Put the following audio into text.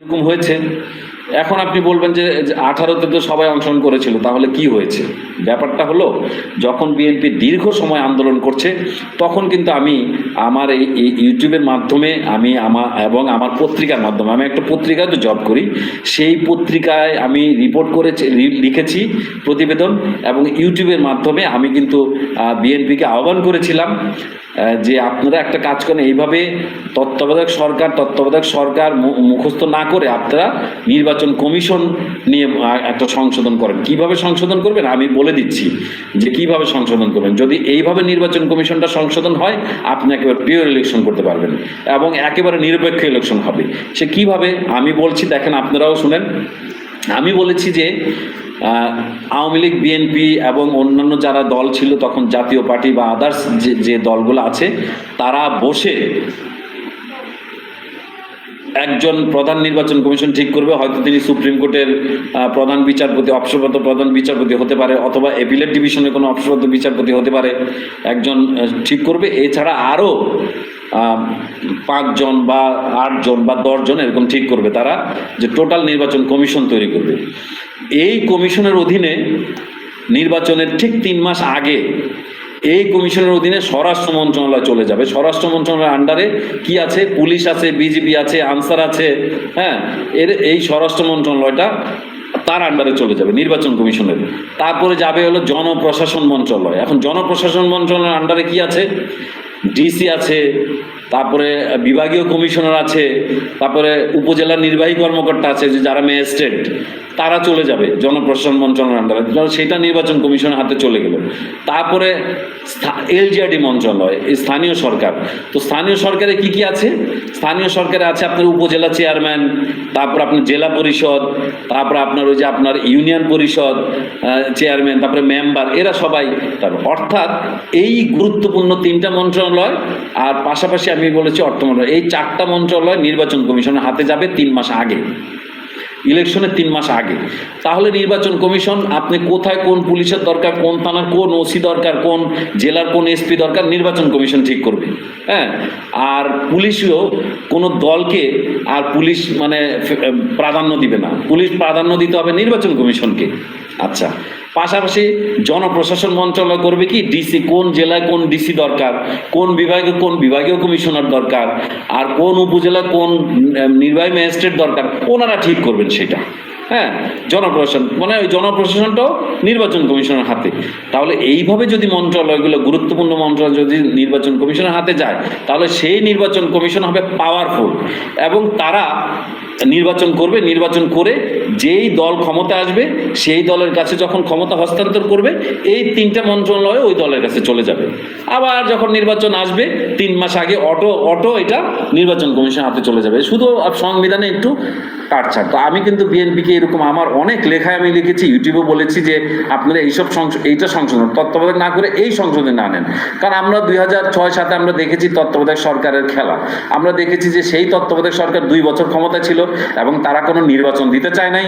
এরকম হয়েছে। এখন আপনি বলবেন যে 18-তে তো সবাই অংশগ্রহণ করেছিল, তাহলে কি হয়েছে? ব্যাপারটা হলো, যখন বিএনপি দীর্ঘ সময় আন্দোলন করছে তখন কিন্তু আমি আমার এই ইউটিউবের মাধ্যমে আমি আমার পত্রিকার মাধ্যমে, আমি একটা পত্রিকায় তো জব করি, সেই পত্রিকায় আমি রিপোর্ট করেছি, লিখেছি প্রতিবেদন, এবং ইউটিউবের মাধ্যমে আমি কিন্তু বিএনপিকে আহ্বান করেছিলাম যে আপনারা একটা কাজ করেন, এইভাবে তত্ত্বাবধায়ক সরকার মুখস্থ না করে আপনারা নির্বাচন কমিশন নিয়ে একটা সংশোধন করেন। কিভাবে সংশোধন করবেন আমি বলে দিচ্ছি যে কিভাবে সংশোধন করবেন। যদি এইভাবে নির্বাচন কমিশনটা সংশোধন হয়, আপনি একেবারে পিওর ইলেকশন করতে পারবেন এবং একেবারে নিরপেক্ষ ইলেকশন হবে। সে কিভাবে আমি বলছি, দেখেন আপনারাও শুনেন। আমি বলেছি যে আওয়ামী লীগ, বিএনপি এবং অন্যান্য যারা দল ছিল তখন, জাতীয় পার্টি বা আদার্স যে দলগুলো আছে, তারা বসে একজন প্রধান নির্বাচন কমিশন ঠিক করবে। হয়তো তিনি সুপ্রিম কোর্টের প্রধান বিচারপতি, অবসরপ্রাপ্ত প্রধান বিচারপতি হতে পারে, অথবা অ্যাপিলেট ডিভিশনের কোনো অবসরপ্রাপ্ত বিচারপতি হতে পারে, একজন ঠিক করবে। এছাড়া আরও 5 জন বা 8 জন বা 10 জন এরকম ঠিক করবে তারা, যে টোটাল নির্বাচন কমিশন তৈরি করবে। এই কমিশনের অধীনে নির্বাচনের ঠিক 3 মাস আগে এই কমিশনের অধীনে স্বরাষ্ট্র মন্ত্রণালয় চলে যাবে। স্বরাষ্ট্র মন্ত্রণালয়ের আন্ডারে কি আছে? পুলিশ আছে, বিজিবি আছে, আনসার আছে, হ্যাঁ, এই স্বরাষ্ট্র মন্ত্রণালয়টা তার আন্ডারে চলে যাবে নির্বাচন কমিশনের। তারপরে যাবে হলো জনপ্রশাসন মন্ত্রণালয়। এখন জনপ্রশাসন মন্ত্রণালয়ের আন্ডারে কি আছে? ডিসি আছে, তারপরে বিভাগীয় কমিশনার আছে, তারপরে উপজেলা নির্বাহী কর্মকর্তা আছে, যে যারা ম্যাজিস্ট্রেট, তারা চলে যাবে জনপ্রশাসন মন্ত্রণালয়ের আন্ডারে। সেটা নির্বাচন কমিশনের হাতে চলে গেল। তারপরে এলজিআরডি মন্ত্রণালয়, স্থানীয় সরকার। তো স্থানীয় সরকারে কি কি আছে? স্থানীয় সরকারে আছে আপনার উপজেলা চেয়ারম্যান, তারপর আপনার জেলা পরিষদ, তারপর আপনার ওই যে আপনার ইউনিয়ন পরিষদ চেয়ারম্যান, তারপরে মেম্বার, এরা সবাই। অর্থাৎ এই গুরুত্বপূর্ণ 3টা মন্ত্রণালয়, আর পাশাপাশি আমি বলেছি অর্থ মন্ত্রণালয়, এই 4টা মন্ত্রণালয় নির্বাচন কমিশনের হাতে যাবে 3 মাস আগে, ইলেকশনের 3 মাস আগে। তাহলে নির্বাচন কমিশন, আপনি কোথায় কোন পুলিশের দরকার, কোন থানার কোন ওসি দরকার, কোন জেলার কোন এসপি দরকার, নির্বাচন কমিশন ঠিক করবে। হ্যাঁ, আর পুলিশও কোনো দলকে আর পুলিশ মানে প্রাধান্য দিবে না, পুলিশ প্রাধান্য দিতে হবে নির্বাচন কমিশনকে। আচ্ছা, পাশাপাশি জনপ্রশাসন মন্ত্রণালয় করবে কি? ডিসি, কোন জেলায় কোন ডিসি দরকার, কোন বিভাগে কোন বিভাগীয় কমিশনার দরকার, আর কোন উপজেলায় কোন নির্বাহী ম্যাজিস্ট্রেট দরকার, ওনারা ঠিক করবেন সেটা। হ্যাঁ, জনপ্রশাসন মানে ওই জনপ্রশাসনটাও নির্বাচন কমিশনের হাতে। তাহলে এইভাবে যদি মন্ত্রণালয়গুলো, গুরুত্বপূর্ণ মন্ত্রণালয় যদি নির্বাচন কমিশনের হাতে যায়, তাহলে সেই নির্বাচন কমিশন হবে পাওয়ারফুল, এবং তারা নির্বাচন করবে। নির্বাচন করে যেই দল ক্ষমতা আসবে, সেই দলের কাছে যখন ক্ষমতা হস্তান্তর করবে, এই 3টা মন্ত্রণালয় ওই দলের কাছে চলে যাবে। আবার যখন নির্বাচন আসবে 3 মাস আগে অটো এটা নির্বাচন কমিশন হাতে চলে যাবে। শুধু সংবিধানে একটু কাটছাট। তো আমি কিন্তু বিএনপিকে এরকম আমার অনেক লেখায় আমি লিখেছি, ইউটিউবে বলেছি যে আপনারা এইটা সংশোধন তত্ত্বাবধায়ক না করে এই সংশোধন না নেন। কারণ আমরা 2006-07 আমরা দেখেছি তত্ত্বাবধায়ক সরকারের খেলা। আমরা দেখেছি যে সেই তত্ত্বাবধায়ক সরকার 2 বছর ক্ষমতা ছিল এবং তারা কোনো নির্বাচন দিতে চায় নাই।